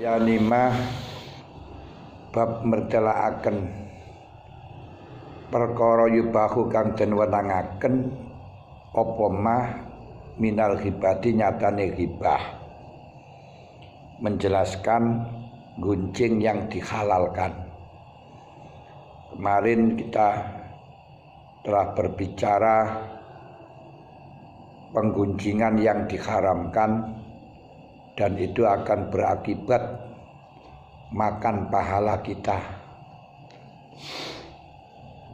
Yanimah bab mertelaaken perkara yubahu kang den wenangaken apa mah minal ghibati nyatane ghibah, menjelaskan gunjing yang dihalalkan. Kemarin kita telah berbicara penggunjingan yang diharamkan dan itu akan berakibat makan pahala kita,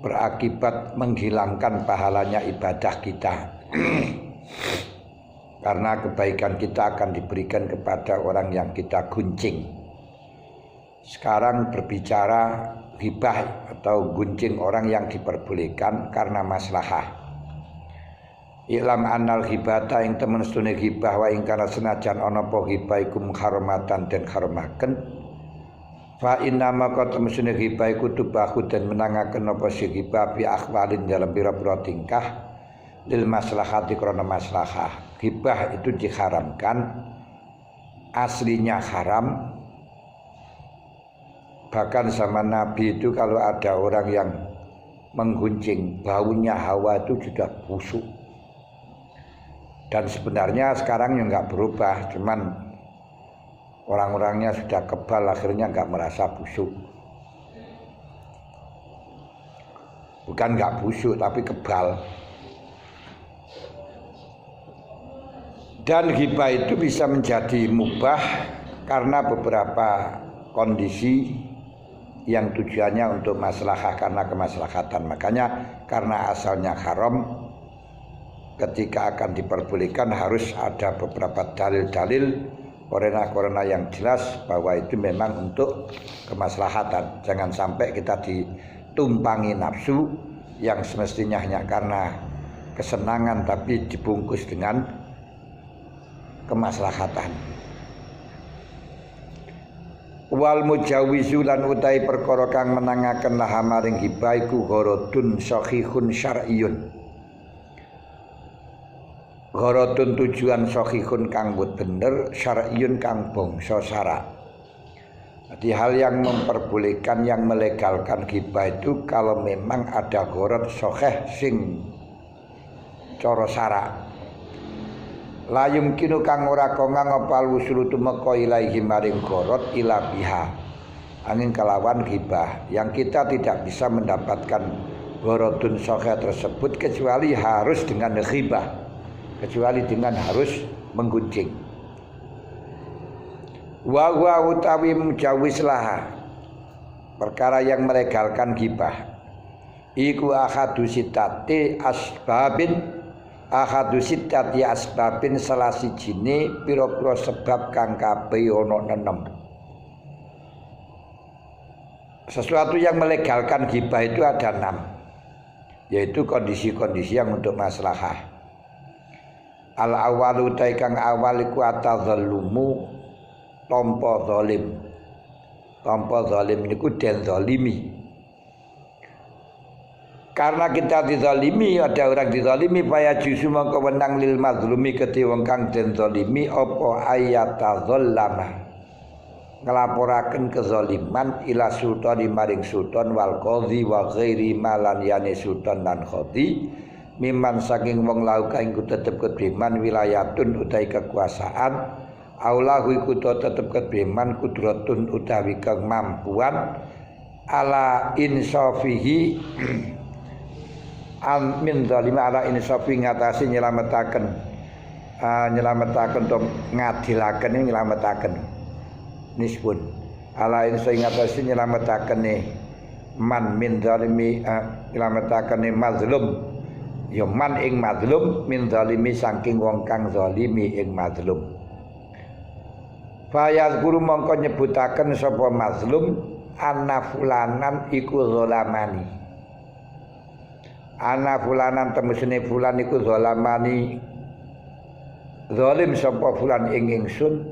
berakibat menghilangkan pahalanya ibadah kita karena kebaikan kita akan diberikan kepada orang yang kita gunjing. Sekarang berbicara hibah atau gunjing orang yang diperbolehkan karena maslahah. Ilam anal hibata ing temen stune hibah wa ing kana senajan ana apa hibah iku muharramatan den haramaken fa inna ma qad mesune hibah iku tubahu den menangaken apa si hibah bi akhwalin dalam pira-pira tingkah lil maslahati krana maslahah. Hibah itu diharamkan, aslinya haram. Bahkan sama Nabi itu kalau ada orang yang menggunjing, baunya hawa itu sudah busuk. Dan sebenarnya sekarang ya nggak berubah, cuman orang-orangnya sudah kebal, akhirnya nggak merasa busuk. Bukan nggak busuk, tapi kebal. Dan hibah itu bisa menjadi mubah karena beberapa kondisi yang tujuannya untuk maslahah karena kemaslahatan. Makanya karena asalnya haram, ketika akan diperbolehkan harus ada beberapa dalil-dalil korena yang jelas bahwa itu memang untuk kemaslahatan. Jangan sampai kita ditumpangi nafsu yang semestinya hanya karena kesenangan tapi dibungkus dengan kemaslahatan. Wal mujawizu lan utai perkara kang menangaken laha maring hibah iku gharadun sahihun syar'iyyun. Gharadun tujuan sahihun kang bener syar'iyyun kang bangsa syarak. Jadi hal yang memperbolehkan, yang melegalkan hibah itu kalau memang ada gharad sahih sing cara syarak. La yumkinu kang ora kongang apa wusul tumeka ilaihi maring gharad ila biha. Angin kelawan hibah yang kita tidak bisa mendapatkan gharadun sahih tersebut kecuali harus dengan hibah, kecuali dengan harus menggunjing. Wa huwa utawi mujawizlah perkara yang melegalkan hibah iku ahadu sitati asbabin, ahadu sitati asbabin salah sijine pira-pira sebab kang kabeh ana 6. Sesuatu yang melegalkan hibah itu ada 6, yaitu kondisi-kondisi yang untuk maslahah. Al awalu ta kang awal iku atadhallumu tampa zalim. Tampa zalim niku den zalimi. Karena kita dizalimi, ada orang dizalimi, faya jusu mongko wenang lil mazlumi kedhe wong kang den zalimi apa ayatadzallama nglaporaken kezaliman ila sultani maring sultan wal qadhi wa ghairi malan yani sultan lan qadhi miman saking wong lauka ing tetep kebeman wilayatun utawi kekuasaan aulahu iku tetep kebeman kudratun utawi kemampuan ala insafihi min zalima ala insafi ngatasi nyelametaken to ngadilaken nyelametaken nisbun ala insafi ngatasi nyelametaken man min zalimi nyelametaken mazlum ya man ing mazlum min zalimi saking wong kang zalimi ing mazlum. Fayaz guru mongko nyebutaken sapa mazlum anna fulanan iku zalamani. Ana fulanan temesine fulan iku zalamani zalim sapa fulan ing ingsun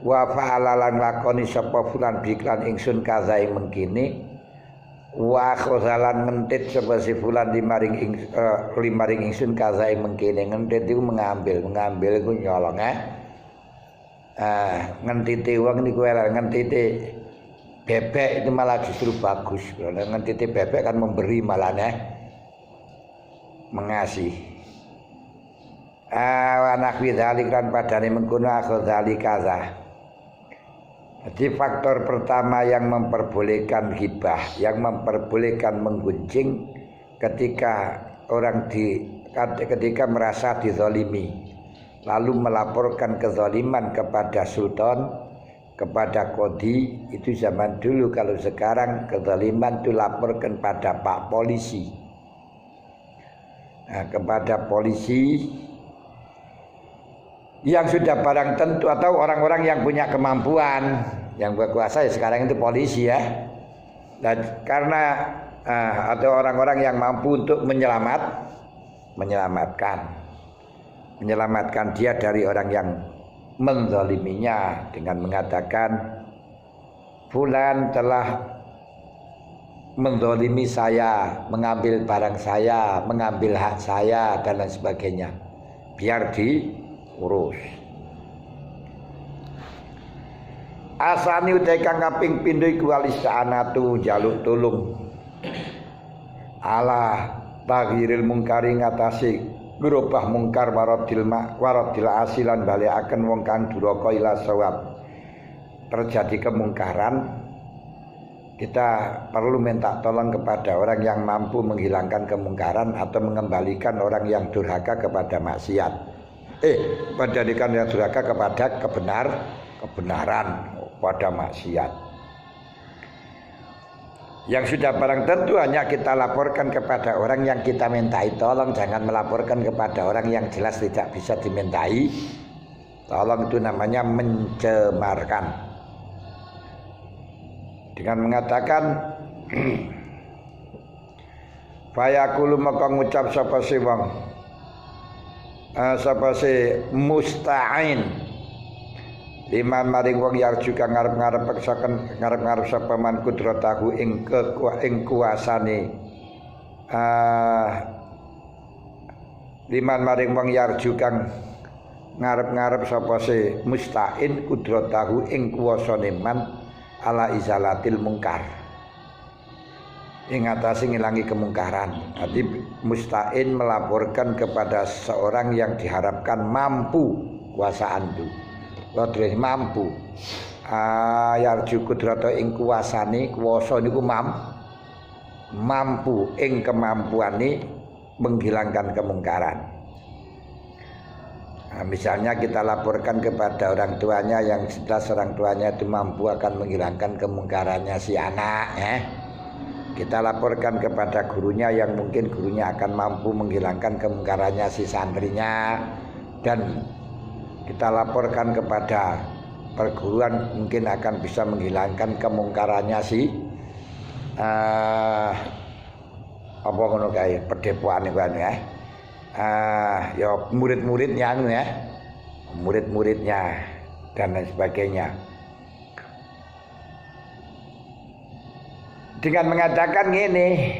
wa fa'ala lan lakoni sapa fulan biklan ingsun kaza ing mengkini wa khozalan ngentit sapa si fulan limaring ingsun kaza ing mengkini. Ngentit iku mengambil iku nyolong ngentiti wong niku ngentiti bebek itu malah justru bagus. Karena ngentiti bebek kan memberi malah mengasih. Wa nahwi dzalik lan padane mengkono akhdzali kaza. Jadi faktor pertama yang memperbolehkan hibah, yang memperbolehkan menggunjing ketika ketika merasa dizalimi, lalu melaporkan kezaliman kepada sultan, kepada kodi. Itu zaman dulu. Kalau sekarang kezaliman itu laporkan pada Pak Polisi. Nah, kepada polisi yang sudah barang tentu atau orang-orang yang punya kemampuan, yang berkuasa ya sekarang itu polisi ya. Dan karena atau orang-orang yang mampu untuk menyelamatkan dia dari orang yang menzaliminya dengan mengatakan fulan telah menzalimi saya, mengambil barang saya, mengambil hak saya dan lain sebagainya, biar diurus. Asani utai kang kaping pindho iku alistanatu jaluk tulung ala taghiril mungkari ngatasi ngrubah mungkar waradil asilan balekaken wong kang duraka ila sawab. Terjadi kemungkaran, kita perlu minta tolong kepada orang yang mampu menghilangkan kemungkaran atau mengembalikan orang yang durhaka kepada maksiat. Menjadikan yang durhaka kepada kebenaran, pada maksiat. Yang sudah barang tentu hanya kita laporkan kepada orang yang kita mintai tolong, jangan melaporkan kepada orang yang jelas tidak bisa dimintai tolong. Itu namanya mencemarkan. Dengan mengatakan fayaqulu maka ngucap sapa si wong sapa si musta'in liman maring wong yarju kang ngarep-ngarep sapa man kudratahu ing kuasane liman maring wong yarju kang ngarep-ngarep sapa si musta'in kudratahu ing kuasane man ala izalatil mungkar, ing atase ngilangi kemungkaran. Jadi musta'in melaporkan kepada seorang yang diharapkan mampu kuasaan itu. Kalau mampu yarju kudrata ing kuasane, kuwasa niku mampu ing kemampuane menghilangkan kemungkaran. Nah, misalnya kita laporkan kepada orang tuanya yang jelas orang tuanya itu mampu akan menghilangkan kemungkarannya si anak ya. Kita laporkan kepada gurunya yang mungkin gurunya akan mampu menghilangkan kemungkarannya si santrinya, dan kita laporkan kepada perguruan mungkin akan bisa menghilangkan kemungkarannya si apa ngono kae pedepokan iku ya. Ya murid-muridnya ya, murid-muridnya dan lain sebagainya. Dengan mengatakan gini,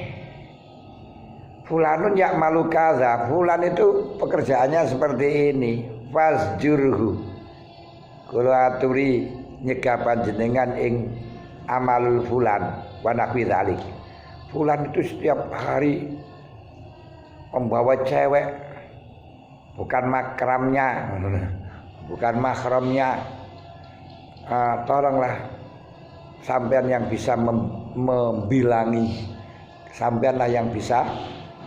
fulanun ya'malu kaza, fulan itu pekerjaannya seperti ini, fasjurhu, kula aturi nyegah panjenengan ing amalul fulan wa nahwi dzalik. Fulan itu setiap hari membawa cewek, bukan makramnya, bukan mahramnya. Tolonglah sampean yang bisa membilangi, sampeanlah yang bisa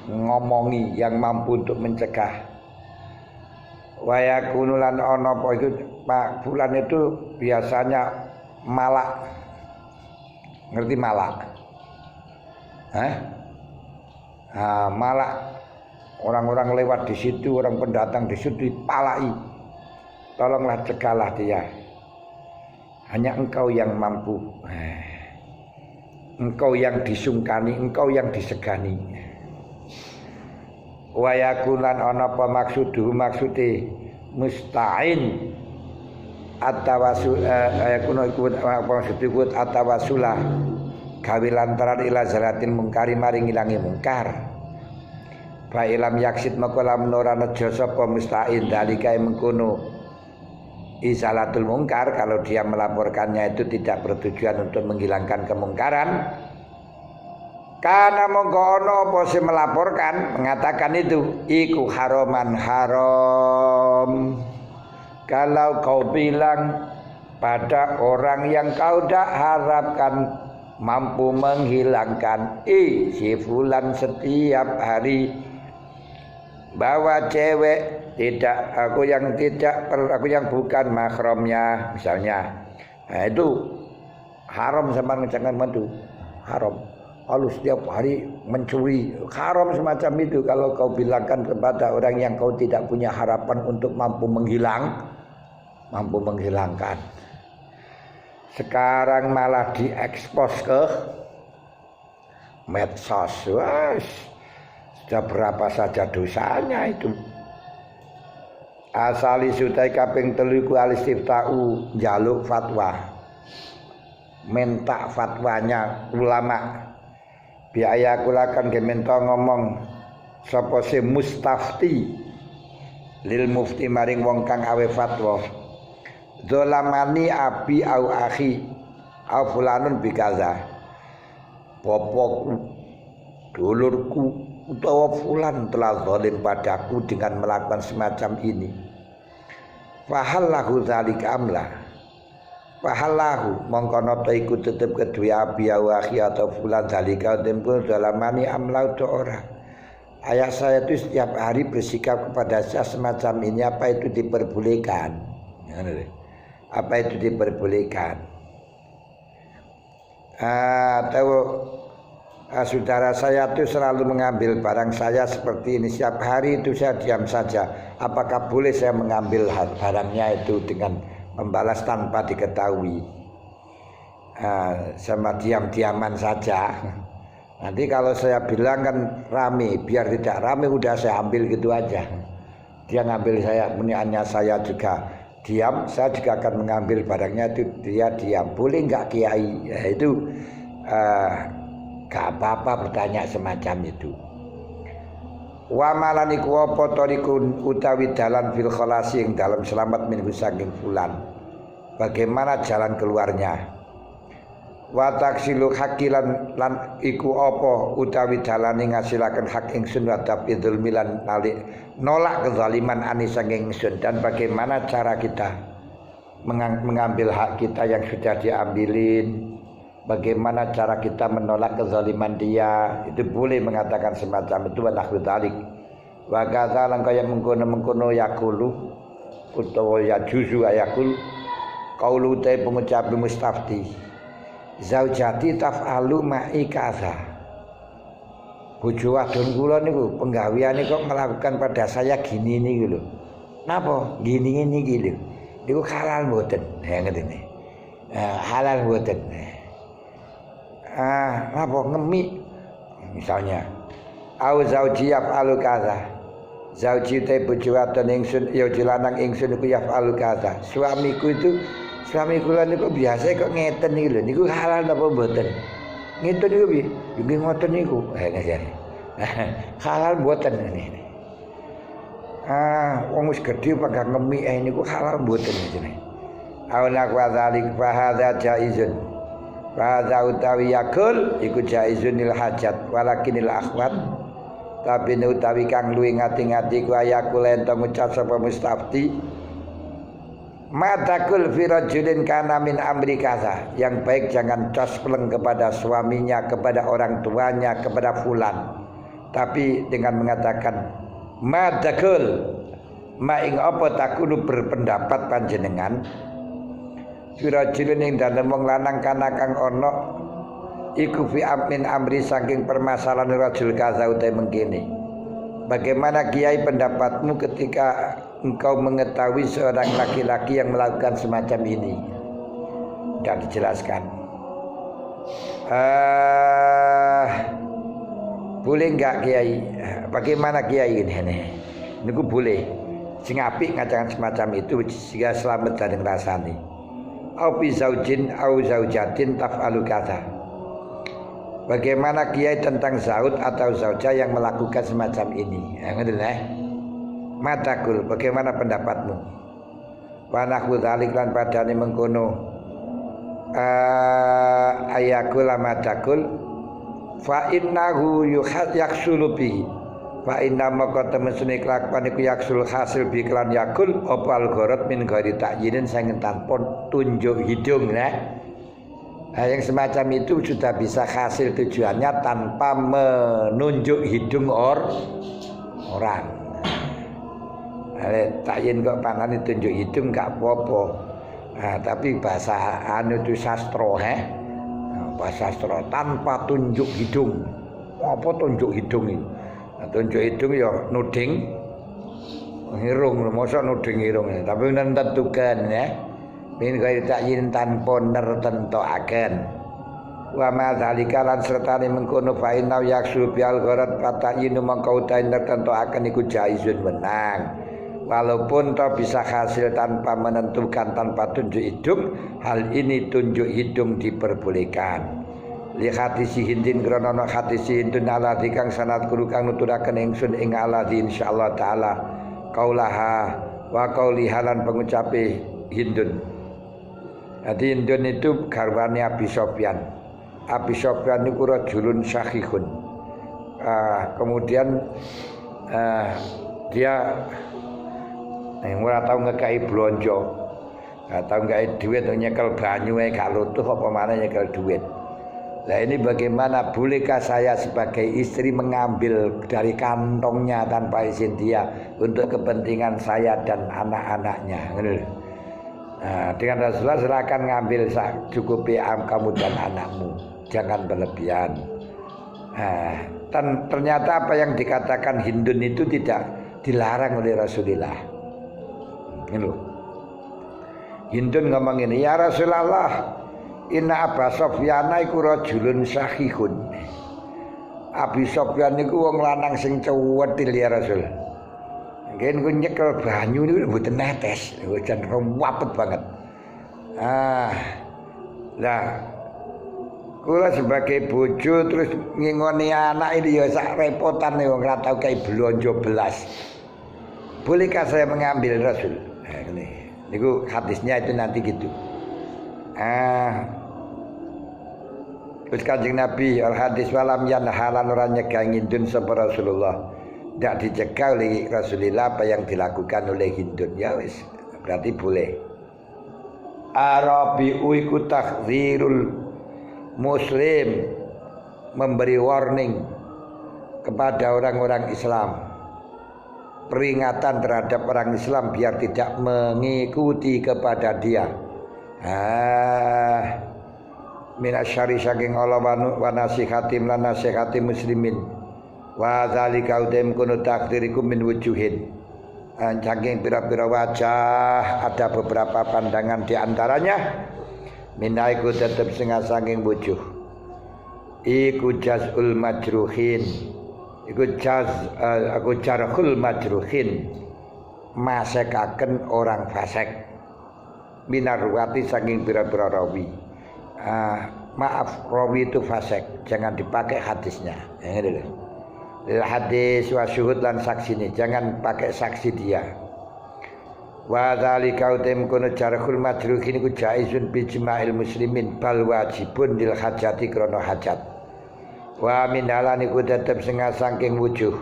ngomongi, yang mampu untuk mencegah. Wa yakunu lan ana apa itu Pak Fulan itu biasanya malak. Ngerti malak? Malak. Orang-orang lewat di situ, orang pendatang di situ dipalai. Tolonglah cegahlah dia. Hanya engkau yang mampu. Engkau yang disungkani, engkau yang disegani. Wa yakulan ana apa maksuduhu maksude musta'in atawasul yakuna ikut apa maksudipun atawasulah gawe lantaran ila zalatin mungkari maring ilangi mungkar. Fa ilam yaksid maka lamun ora nejo sapa musta'in dalika mengkono izalatul mungkar, kalau dia melaporkannya itu tidak bertujuan untuk menghilangkan kemungkaran. Karena mongko apa sih melaporkan mengatakan itu iku haroman haram. Kalau kau bilang pada orang yang kau dak harapkan mampu menghilangkan si fulan setiap hari bahwa cewek tidak, aku yang bukan mahramnya misalnya, nah itu haram sama jangan madu, haram. Kalau setiap hari mencuri, haram semacam itu. Kalau kau bilangkan kepada orang yang kau tidak punya harapan untuk mampu menghilangkan. Sekarang malah diekspos ke medsos. Sudah berapa saja dosanya itu. Asali sutai kaping 3 ku alistiftau jaluk fatwa. Minta fatwanya ulama. Biaya kulakan gemento ngomong sapa se mustafti lil mufti maring wong kang awe fatwa. Dolamani abi au akhi au fulanun bikaza. Bapakku, dulurku utawa fulan telah zalim padaku dengan melakukan semacam ini. Fahallahu zalika amla. Fahallahu mongko nata iku tetep kedua abi au akhi atau fulan zalika tempun dalamani amla to ora. Ayah saya itu setiap hari bersikap kepada saya semacam ini, apa itu diperbolehkan? Apa itu diperbolehkan? Atau saudara saya itu selalu mengambil barang saya seperti ini setiap hari, itu saya diam saja. Apakah boleh saya mengambil barangnya itu dengan membalas tanpa diketahui, sama diam-diaman saja? Nanti kalau saya bilang kan rame, biar tidak rame udah saya ambil gitu aja. Dia ngambil saya, punyanya saya juga diam, saya juga akan mengambil barangnya itu, dia diam. Boleh nggak Kiai? Ya, itu gak apa-apa bertanya semacam itu. Wa malaniku apa tarikun utawi dalan fil khalasi ing dalam selamat min saking fulan. Bagaimana jalan keluarnya? Wa taksilu hakilan lan iku apa utawi dalane ngasilaken hak ingsun wa tabidul milan nalik nolak kezaliman ani saking ingsun. Dan bagaimana cara kita mengambil hak kita yang sudah diambilin, bagaimana cara kita menolak kezaliman dia, itu boleh mengatakan semacam itu. Wa nahwu dzalik wa kadzalan kaya mengkono-mengkono yaqulu utawa ya juzu ayakul qaulu ta pengucap mustafti zaujati taf'alu ma'i kaza. Bojo wadon kula niku penggaweane kok melakukan pada saya gini niki lho. Napa gini niki lho? Niku halal mboten? Ya ngene. Halal mboten? Napa ngemi misalnya. Au zauji yaf'alu kaza. Zauji te bojo wadon ingsun ya lanang ingsun iku yaf'alu kaza. Suamiku itu, suami kula niku biasa kok ngeten iki lho, niku halal napa mboten? Ngeten niku piye? Nggih ngoten niku. Ngene. Halal mboten ngene. Wong wis gedhe pagak ngemi niku halal mboten ngene. Aula wa dzalik fa hadza jaizun. Fa hadza utawi yakul iku jaizun lil hajat walakinil akhwat. Tapi utawi kang luwih ngati-ngati ku ayakul ento ngucap sapa mustafti matakul fi rajulin kana min amri kaza. Yang baik jangan cospleng kepada suaminya, kepada orang tuanya, kepada fulan, tapi dengan mengatakan matakul ma ing apa takunu berpendapat panjenengan fi rajulin ing dalem wong lanang kana kang ana iku fi amin amri saking permasalahan rajul kaza utai mengkini. Bagaimana Kiai pendapatmu ketika engkau mengetahui seorang laki-laki yang melakukan semacam ini? Tidak dijelaskan. Boleh enggak Kiai? Bagaimana Kiai ini? Niku boleh. Sing apik ngajakan semacam itu jika selamat dari rasani. Au bi zaujin au zaujatin taf'alu kaza. Bagaimana Kiai tentang zaud atau zauja yang melakukan semacam ini? Matakul, bagaimana pendapatmu? wa nahwu dzalik lan padane mengkono ayakul amadakul fa innahu yaksulu bihi fa inna maka temesune kelakuan iku yaksul hasil bi klan yakul opal gorot min ghairi ta'yinin sing tanpa tunjuk hidung Nah, yang semacam itu sudah bisa hasil tujuannya tanpa menunjuk hidung orang. Takyin kok panani tunjuk hidung gak apa-apa. Nah, tapi bahasa itu sastro bahasa sastro tanpa tunjuk hidung. Apa tunjuk hidung ini? Nah, tunjuk hidung ya nuding hirung, mosok nuding hirung. Tapi nentukan min ghairi ta'yin tanpa nertentokaken wa ma dzalika lan sertane mengkono fa inna yaksul bil gharat ta'yin mangko utahe nertentokaken iku jaizun menang walaupun toh bisa hasil tanpa menentukan tanpa tunjuk hidung hal ini tunjuk hidung diperbolehkan li hadisi hindin krono hadisi hindun ala dikang sanad kulo kang nuturaken ingsun ing ala di insyaallah taala qaulaha wa qauliha lan pengucape hindun. Jadi Hindun itu garwane Abi Sofyan. Abi Sofyan itu rajulun syahihun. Kemudian dia ora tau ngekai blonjo. Tau ngekai duit nyekel banyu gak lutuh apa maneh nyekel duit. Nah ini bagaimana bolehkah saya sebagai istri mengambil dari kantongnya tanpa izin dia untuk kepentingan saya dan anak-anaknya. Nah, dengan Rasulullah silakan ngambil cukupi kamu dan anakmu, jangan berlebihan. Nah, dan ternyata apa yang dikatakan Hindun itu tidak dilarang oleh Rasulullah. Ini loh. Hindun ngomong ini, ya Rasulullah, inna Aba Sofyana iku rajulun syahihun. Abi Sofyan iku wong lanang sing cuwetil ya Rasul. Ngen ku nyekel banyu niku mboten netes, jan ruwapet banget. Lah kula sebagai bojo terus ngingoni anak ini ya sak repotan wong ora tau kae blonjo belas. Bolehkah saya mengambil Rasul? Nah, ini. Niku hadisnya itu nanti gitu. Terus Kanjeng Nabi al hadis walam yanhalan ora nyegah ngindun sapa Rasulullah. Tidak dicegah oleh Rasulullah apa yang dilakukan oleh Hindun. Ya wis, berarti boleh. Arabi'u iku takhzirul muslim, memberi warning kepada orang-orang Islam, peringatan terhadap orang Islam biar tidak mengikuti kepada dia. Minasyari saking Allah wa nasihatim lan nasihati muslimin. Wa dzalika utem kunu takdirikum min wujuhin. Saking pira-pira wajah ada beberapa pandangan di antaranya minaiku tetep saking wujuh. Iku jazul majruhin. Iku jarhul majruhin. Masekaken orang fasik. Minarwati saking pira-pira rawi. Maaf, rawi itu fasik, jangan dipakai hadisnya. Ini dulu. Hadis wa syuhud lan saksi ini, jangan pakai saksi dia. Wa dzalika utem kono jarhul majruhin iku jaizun bi jima'il muslimin bal wajibun lil hajati krana hajat. Wa min halani ku tetep saking wujuh.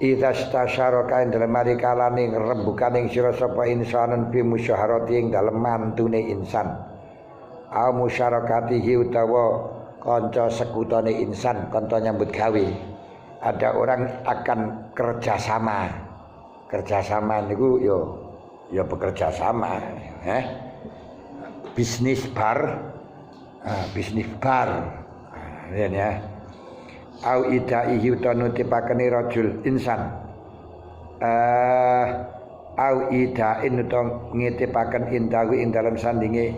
Idza stasyaraka ing dalem mari kalane rembukaning sira sapa insanun bi musyaharati ing dalem mantune insan. Au musyarakatihi utawa kanca sekutane insan, kanca nyambut gawe. Ada orang akan kerjasama niku yo bekerja sama, bisnis bar, ya. Au idaihi utawa nutipakene rajul insan, au idain utawa ngitipaken indahu ing dalam sandinge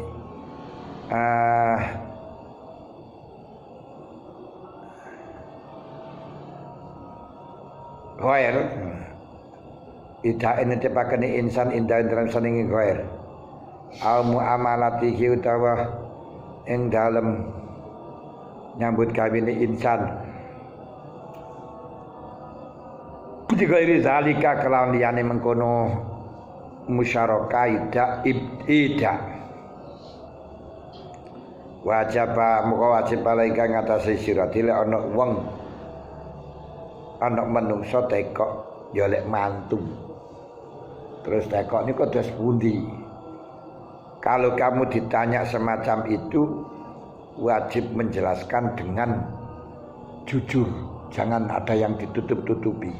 ghair idain nitipakene insan indah dalam sandinge ghair au muamalatihi utawa ing dalam nyambut kawine insan dighairi zalika kelawan liyane mengkono musyarakah ida wajib muka wajib alaika ngatasi sira dile ana wong ana menungso tekok ya lek mantu terus tekok niku dos pundi. Kalau kamu ditanya semacam itu wajib menjelaskan dengan jujur, jangan ada yang ditutup-tutupi.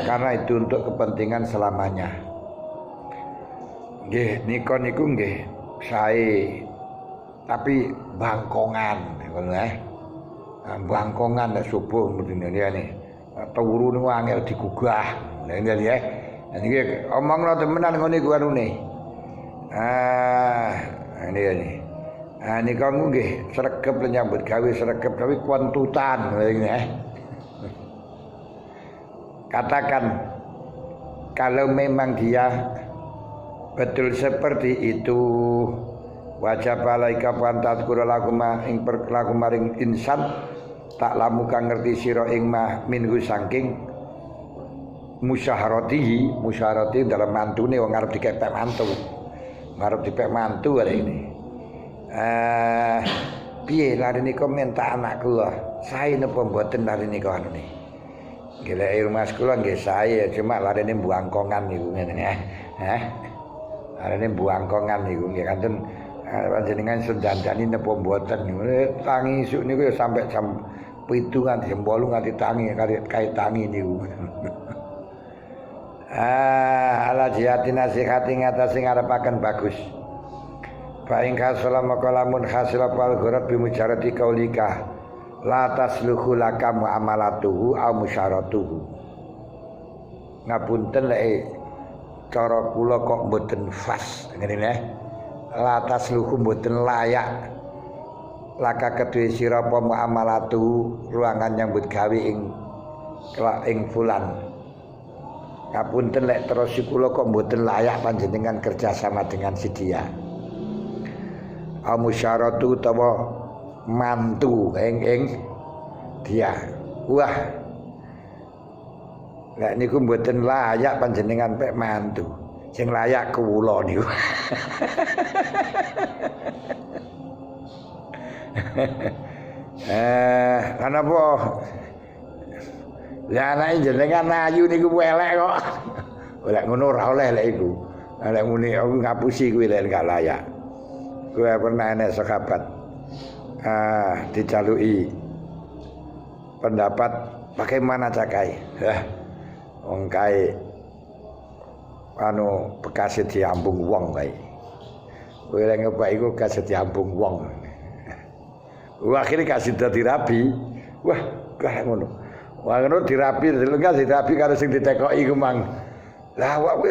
Karena itu untuk kepentingan selamanya. Nggih, nika niku nggih sae tapi bangkongan ngono bangkongan nek subuh mrene nih. Turu niku angel digugah. Ngene ya. Niki omongno temenan ngene iku anune. Ini. Nika nggih sregep nyambut gawe sregep tapi kontutan ngene. Katakan kalau memang dia betul seperti itu wajib alaika pantat kula lakuma ing perlaku maring insan tak lamu kang ngerti sira ing mah minggu saking musyaharati dalam mantune wong arep dikepek mantu. Ngarep dipek mantu arek ini. Piye lari niku minta anak kula. Sae napa mboten lari niku anune. Gila rumah sekolah nggih saya cuma larene buangkongan niku ngene larene buangkongan niku nggih kanten panjenengan sendandani napa mboten niku tangi isuk niku ya sampai jam 7 nganti jam 8 nganti tangi kaya tangi niku. Ala jihati nasihati ngatasi ngarepaken bagus. Fa ing kasala maka lamun hasil fal gharat bi mujarati kaulika la tasluhu laka muamalatuhu aw musyaratuhu. Ngapunten lek cara kula kok mboten fas ngene neh. La tasluhu mboten layak laka kedue sira apa muamalatuhu ruangan nyambut gawe ing fulan. Ngapunten lek terus kula kok mboten layak panjenengan kerja sama dengan si dia. Aw musyaratu utawa mantu ing dia. Wah. Lek niku mboten layak panjenengan pek mantu. Sing layak kula niku. Kenapa? Lah anake jenengan ayu niku elek kok. Lek ngono ora oleh lek iku. Lek muni aku ngapusi kuwi lek gak layak. Kuwi pernah enek sahabat dijalui pendapat bagaimana cakai wong kae bekas diambung wong kae kowe lek ngebak iku bekas diambung wong akhirnya kasih dadi rabi wah kayak ngono ngono dirabi enggak dirabi karo sing ditekoki ku mang lah awak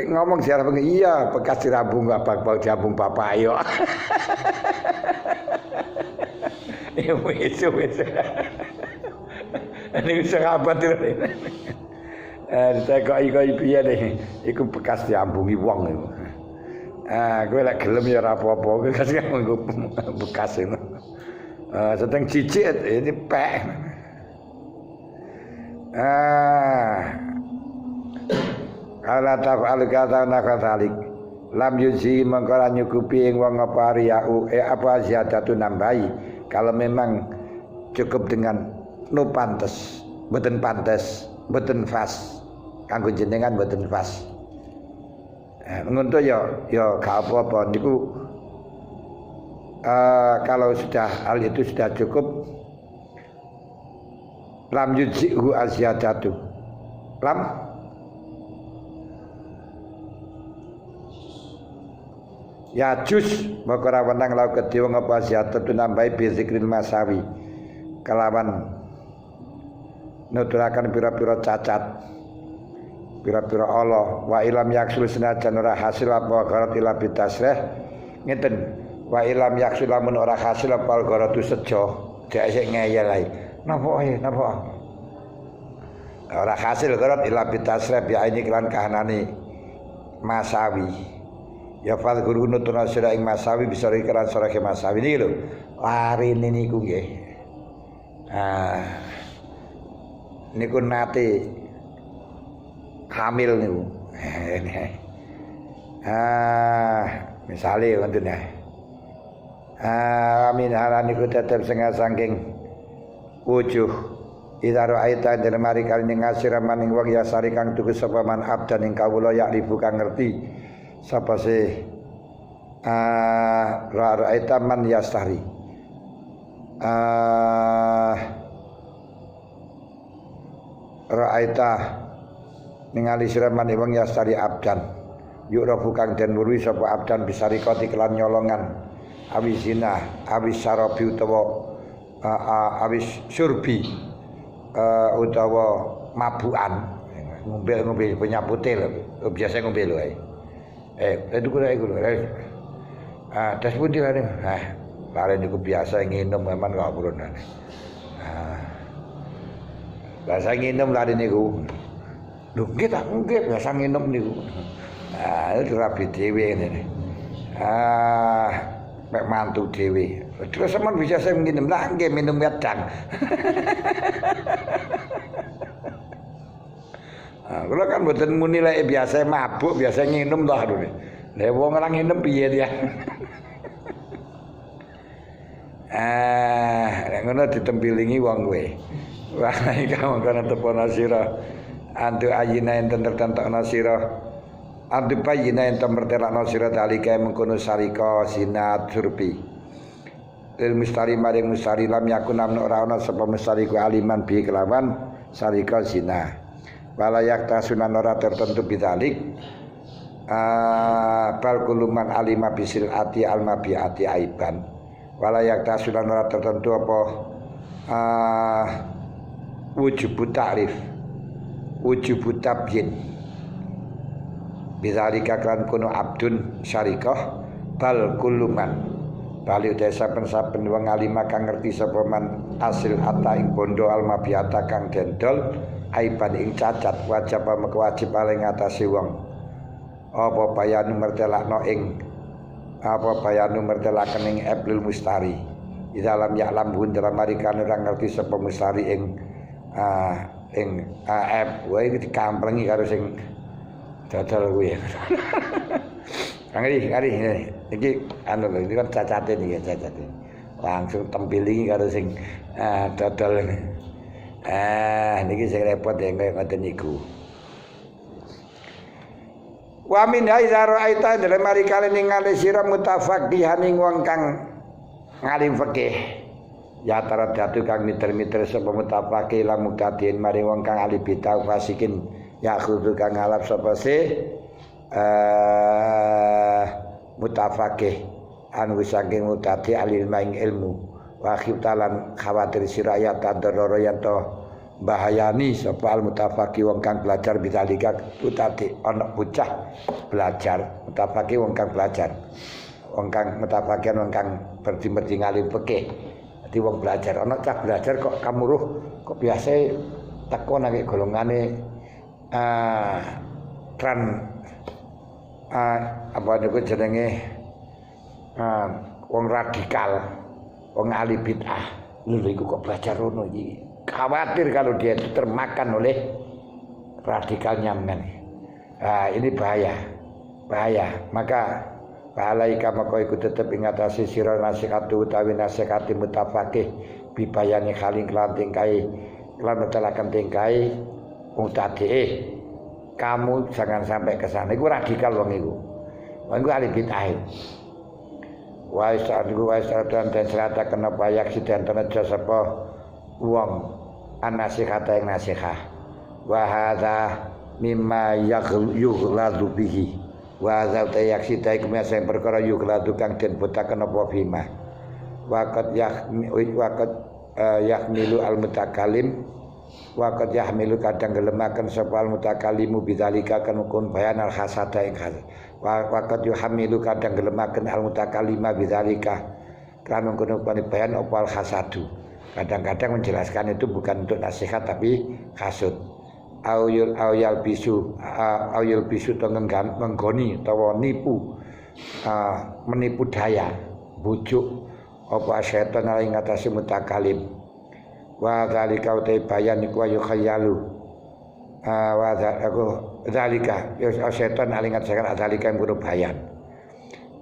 ngomong siapa iya bekas dirambung bapak diambung bapak ayo. Ya wis. Ini sahabat itu. Ditekoki kaya piye nih? Iku bekas diambungi wong iku. Kowe lek gelem ya ora apa-apa, kowe kasih nganggo bekas itu. Sedang cicit ini pek. Ala taf'al kata nakatalik. Lam yuzi mengkala nyukupi ing wong apa riyau apa ziyadatu nambahi. Kalau memang cukup dengan no pantes, mboten pantes, mboten fas. Kanggo jenengan mboten fas. Ngono ya gak apa-apa niku. Kalau sudah hal itu sudah cukup lam yuzihu asyadatu. Lam ya jus makara wenang lau kedhe wong apa ziyatatu nambahi bi zikril masawi kelawan nuturaken pira-pira cacat pira-pira Allah wa ilam yaksul senajan ora hasil apa gharat ila bitasrih ngeten wa ilam yaksul lamun ora hasil apa gharatu sejo dek sik ngeyel ae napa ora hasil gharat ila bitasrih bi ini kelan kahanane masawi. Ya fal guru nutuna sira ing masawi bisa ikeran sore ke masawi niki lho. Larine niku nggih. Niku nate hamil niku. Misale wonten ya. Amin halan iku tetep saking wujuh ida ra'aita den mari kalih ngasira maning wong ya sari kang tuku sapa man abdan ing kawula ya ribu kang ngerti sapa se ra'aita man yastari ra'aita ningali sira man wong yastari abdan yuk rabu kang den wuri sapa abdan bisarikoti kelan nyolongan awis zina awis sarabi utawa awis surbi utawa mabukan ngombe penyapute lho biasa ngombe lho itu kula iku lho tes pundi lare lare niku biasa nginum memang kok purun biasa nginum lare niku lho nggih tak nggih biasa nginum niku itu rabi dhewe ngene mek mantu dhewe terus sampean bisa saya minum lah nggih minum wedang kalau kan mboten muni lek biasa mabuk biasa nginum toh lho nek wong ora nginum piye ya nek ngono ditempilingi wong kowe wah iki mongkon tepono sira antu ayina enten tertentokno sira antu bayina enten mertelakno sira dalika mengkono sarika sinat surpi il mustari maring mustari lam yakun amna ora ana sapa mustari ku aliman bi kelawan sarika zina walayak tasunan ora tertentu bidalik bal kuluman alima bisil ati alma bi ati aiban walayak tasunan ora tertentu apa wujub ta'rif wujub tabyin bidzalika kan kuno abdun syarikah bal kuluman bali utai saben-saben wong alima kang ngerti sapa man asil ata ing bondo almabiata kang dendol aiban ing cacat wajib wajib paling ngatasi wong apa bayanu mertelakno ing apa bayanu mertelaken ing eblil mustari di dalam ya'lam hundra marikan ora ngerti sapa mustari ing eb wae iki dikamplengi karo sing dodol kuwi Ngeri iki anu lho iki kan cacate iki cacate. Langsung tempilingi karo sing dodol. Niki sing repot ya kaya ngoten niku. Wa min haizaro aita dalam mari kali ningali sira mutafaqihan ing wong kang ngalim fikih. Ya taradatu kang miter-miter sapa mutafaqih lan muktadin mari wong kang ahli bidah fasikin ya khudu kang ngalap sapa se mutafaqih anu saking mutati alil maing ilmu wa khiftalan khawatir siraya tadororo yanto bahayani sapa al mutafaqih wong kang belajar bidzalika mutati ana bocah belajar mutafaqih wong kang belajar wong kang mutafaqih wong kang berdi ngalim fikih dadi wong belajar ana cah belajar kok kamuruh kok biasa teko nang golongane apa niku jenenge wong radikal, wong ahli bid'ah. Lho iku kok belajar ngono iki. Khawatir kalau dia termakan oleh radikalnya men. Ini bahaya. Maka balaika maka iku tetep ing atase sira nasihatu utawi nasihati mutafaqih bibayani khaling lan tingkai lan metelaken tingkai mutadhi'ih. Kamu jangan sampai ke sana. Iku radikal wong iku. Wong iku ahli bid'ah. Wa istadu dan serata kena payak sidan tenaja sapa wong an-nasihata ing nasihah. Wa hadza mimma yughladu bihi. Wa hadza tayak sida iku sing perkara yughladu kang den botaken apa bima. Waqat yahmilu al-mutakallim waqad yahmilu kadang gelemaken sapa al mutakallimu bidzalika kan kun bayan al hasada ing hal waqad yuhamilu kadang gelemaken al mutakallima bidzalika kan kun bayan apa al hasadu kadang-kadang menjelaskan itu bukan untuk nasihat tapi hasud auyal bisu to menggoni utawa nipu menipu daya bujuk apa setan ing atase mutakallim wa dzalika utai bayan iku ayu khayalu wa aku zalika ya setan alingat sakan zalika yang kudu bayan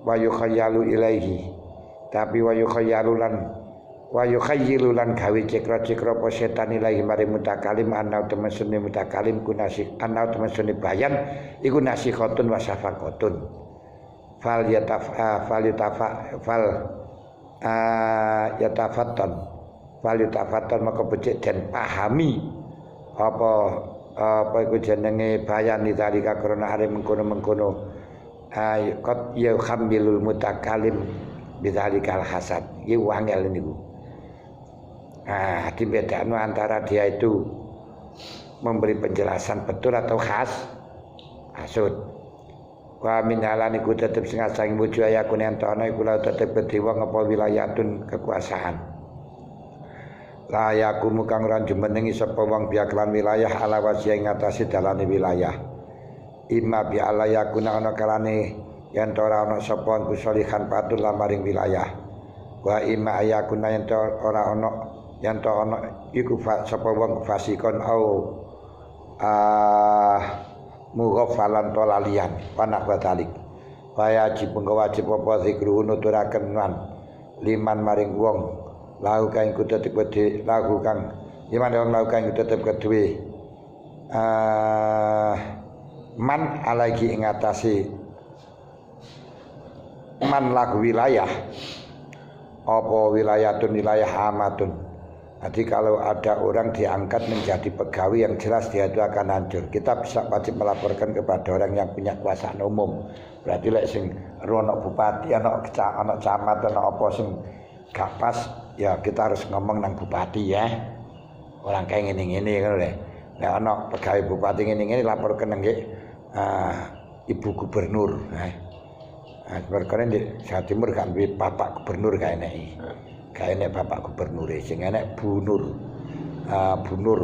wa yukhayyalu ilaihi tapi wa yukhayyalu lan gawe cekra-cekra apa setan ilaihi mari mutakalim ana temen sunni mutakalim kunasik ana temen sunni bayan iku nasikhatun wa syafaqatun fal yatafattan maka becik dan pahami apa iku jenenge bayan dzalika karena are mengkono-mengkono qad ya khamilul mutakalim bidzalikal hasad iki wangel niku dibedakno antara dia itu memberi penjelasan betul atau hasud wa min alani ku tetep sing asang wujuh ayakun entono iku la tetep dewa ngapa wilayatun kekuasaan layakumu kang ora jumenengi sapa wong biaklan wilayah ala wasiya ing ngatasi dalane wilayah imma bi ala yakuna ana kalane yen ora ana sapa kusolihan patul lamaring wilayah wa imma ayakuna yen ora ana yen ana iku sapa wong fasikon au mughafalan to lalian panak batalik wajib apa zikru nuturaken liman maring wong lahu kang iku tetep kedhe lahu kang iman wong lahu kang tetep kedhe man alagi ing atase man lahu wilayah apa wilayatun wilayah amatun. Jadi kalau ada orang diangkat menjadi pegawai yang jelas dia itu akan hancur. Kita bisa wajib melaporkan kepada orang yang punya kekuasaan umum. Berarti lek sing rono bupati ana camat ana apa sing gak pas ya kita harus ngomong nang bupati ya. Orang kayak ngene-ngene ngono lho. Nek ana pegawai bupati ngene-ngene laporkan nang Ibu Gubernur. Perkara di Jawa Timur kan Bapak Gubernur kae nek. Kae nek Bapak Gubernur sing enek bunur. Bunur.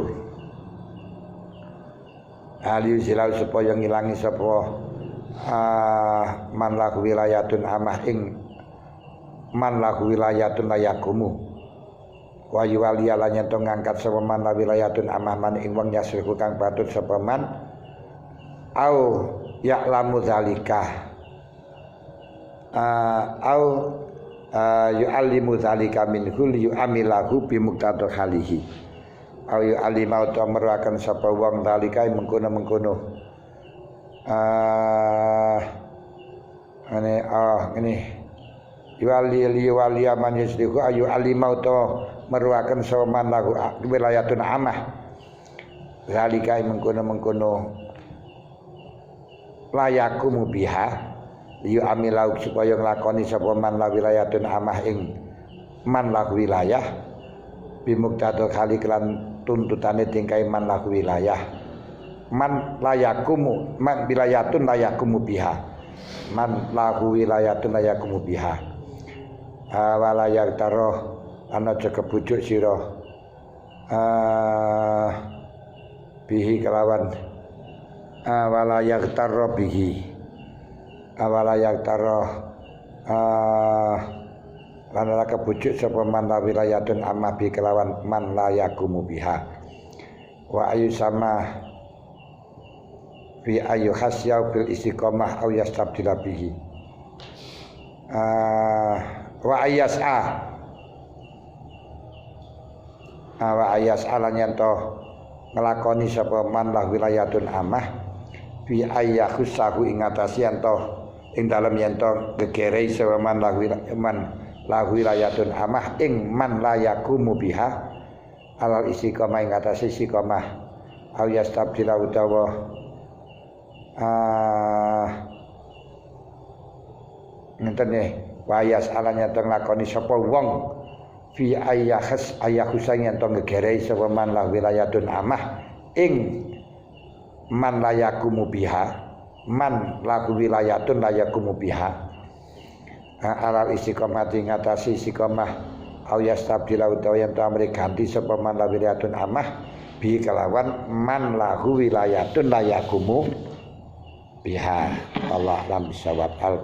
Ali silau supaya ngilangi sapa man lahu wilayatun amah ing man lahu wilayatun layakumu. Wa yuwali lan yen to ngangkat sapa man lahu wilayatun amah man ing wong yasriku kang patut sapa man au ya'lamu zalika. Au yu'allimu zalika minhu yu'amilahu bi muqtadha halihi au yu'allimau ta merakan sapa wong zalika mengkono-mengkono ngene yu'alli man yasdiku ayu alimau ta merakan sapa man lahu wilayatun amah zalika mengkono-mengkono layakumu biha yu amilau supaya nglakoni sapa man la wilayatun amah ing man la wilayah bimuktadha kali kelan tuntutane tingkai man la wilayah man layakumu man wilayatun layakumu biha man la wilayatun layakumu biha wala yaktaro ana cek bujuk sira bihi kelawan wala yaktaro bihi awala yang taroh lan ora kebujuk sapa man la wilayatun amma bi kelawan man la yakumu biha wa ayu sama fi ayu khasyau bil istiqomah au yastabdila bihi wa ayas'a wa ayas'a lan yen to nglakoni sapa man la wilayatun amah fi ayyahusahu ing atase yen to ing dalem yen to gegerei sawaman lahu wilayatun amah ing man layakumu biha alal istiqomah ing atase istiqomah au yastabdila utawa ngenten nggih wayas alanya to nglakoni sapa wong fi ayyahus yen to gegerei sawaman lahu wilayatun amah ing man layakumu biha man lahu wilayatun layakumu biha alal istiqomah ing atase istiqomah au yastabdila utawa yen to amri ganti sapa man lahu wilayatun amah bi kelawan man lahu wilayatun layakumu biha Allah lam sawab alfa